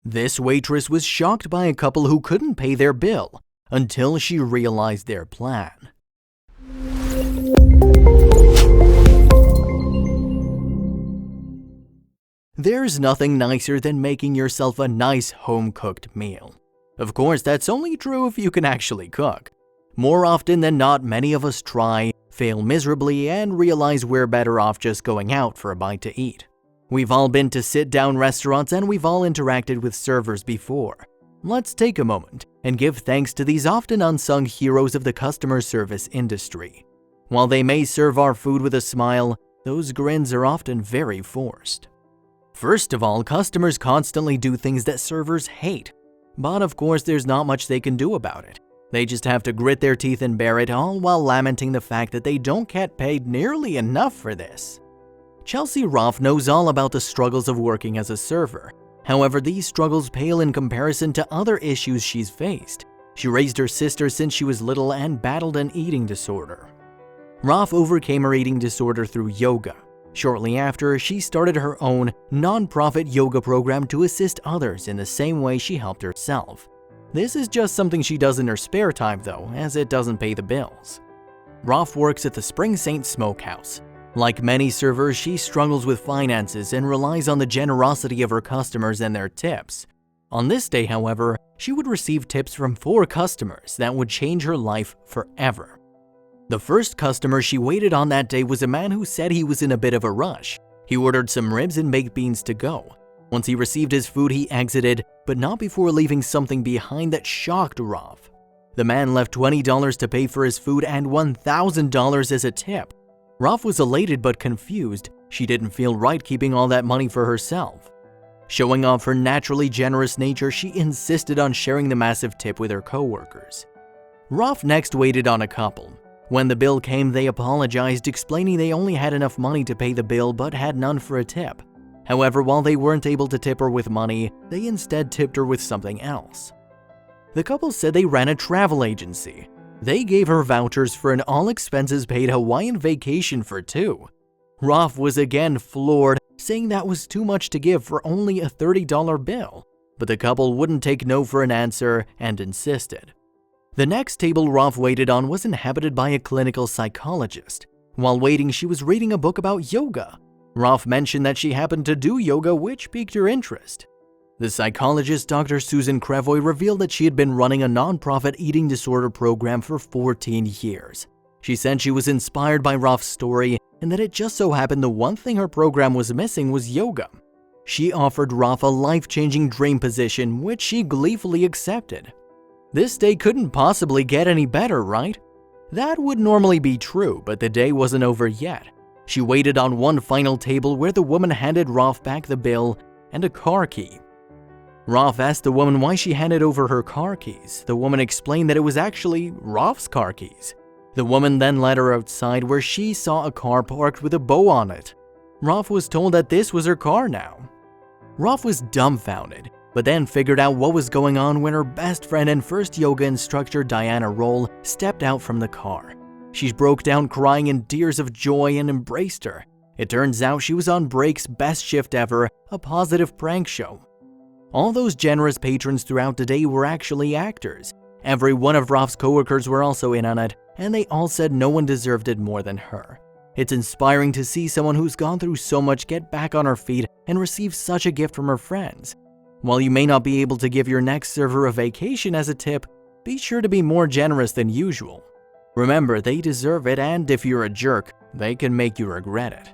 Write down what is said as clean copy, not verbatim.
This waitress was shocked by a couple who couldn't pay their bill until she realized their plan. There's nothing nicer than making yourself a nice home-cooked meal. Of course, that's only true if you can actually cook. More often than not, many of us try, fail miserably, and realize we're better off just going out for a bite to eat. We've all been to sit-down restaurants and we've all interacted with servers before. Let's take a moment and give thanks to these often unsung heroes of the customer service industry. While they may serve our food with a smile, those grins are often very forced. First of all, customers constantly do things that servers hate. But of course, there's not much they can do about it. They just have to grit their teeth and bear it, all while lamenting the fact that they don't get paid nearly enough for this. Chelsea Roff knows all about the struggles of working as a server. However, these struggles pale in comparison to other issues she's faced. She raised her sister since she was little and battled an eating disorder. Roff overcame her eating disorder through yoga. Shortly after, she started her own non-profit yoga program to assist others in the same way she helped herself. This is just something she does in her spare time though, as it doesn't pay the bills. Roff works at the Spring Saint Smokehouse. Like many servers, she struggles with finances and relies on the generosity of her customers and their tips. On this day, however, she would receive tips from 4 customers that would change her life forever. The first customer she waited on that day was a man who said he was in a bit of a rush. He ordered some ribs and baked beans to go. Once he received his food, he exited, but not before leaving something behind that shocked Roff. The man left $20 to pay for his food and $1,000 as a tip. Roff was elated but confused. She didn't feel right keeping all that money for herself. Showing off her naturally generous nature, she insisted on sharing the massive tip with her coworkers. Roff next waited on a couple. When the bill came, they apologized, explaining they only had enough money to pay the bill but had none for a tip. However, while they weren't able to tip her with money, they instead tipped her with something else. The couple said they ran a travel agency. They gave her vouchers for an all-expenses-paid Hawaiian vacation for 2. Roff was again floored, saying that was too much to give for only a $30 bill. But the couple wouldn't take no for an answer and insisted. The next table Roff waited on was inhabited by a clinical psychologist. While waiting, she was reading a book about yoga. Roff mentioned that she happened to do yoga, which piqued her interest. The psychologist, Dr. Susan Crevoy, revealed that she had been running a non-profit eating disorder program for 14 years. She said she was inspired by Roff's story and that it just so happened the one thing her program was missing was yoga. She offered Roff a life-changing dream position, which she gleefully accepted. This day couldn't possibly get any better, right? That would normally be true, but the day wasn't over yet. She waited on one final table where the woman handed Roff back the bill and a car key. Roff asked the woman why she handed over her car keys. The woman explained that it was actually Roff's car keys. The woman then led her outside where she saw a car parked with a bow on it. Roff was told that this was her car now. Roff was dumbfounded, but then figured out what was going on when her best friend and first yoga instructor Diana Roll stepped out from the car. She broke down crying in tears of joy and embraced her. It turns out she was on break's best shift ever, a positive prank show. All those generous patrons throughout the day were actually actors. Every one of Roff's coworkers were also in on it, and they all said no one deserved it more than her. It's inspiring to see someone who's gone through so much get back on her feet and receive such a gift from her friends. While you may not be able to give your next server a vacation as a tip, be sure to be more generous than usual. Remember, they deserve it, and if you're a jerk, they can make you regret it.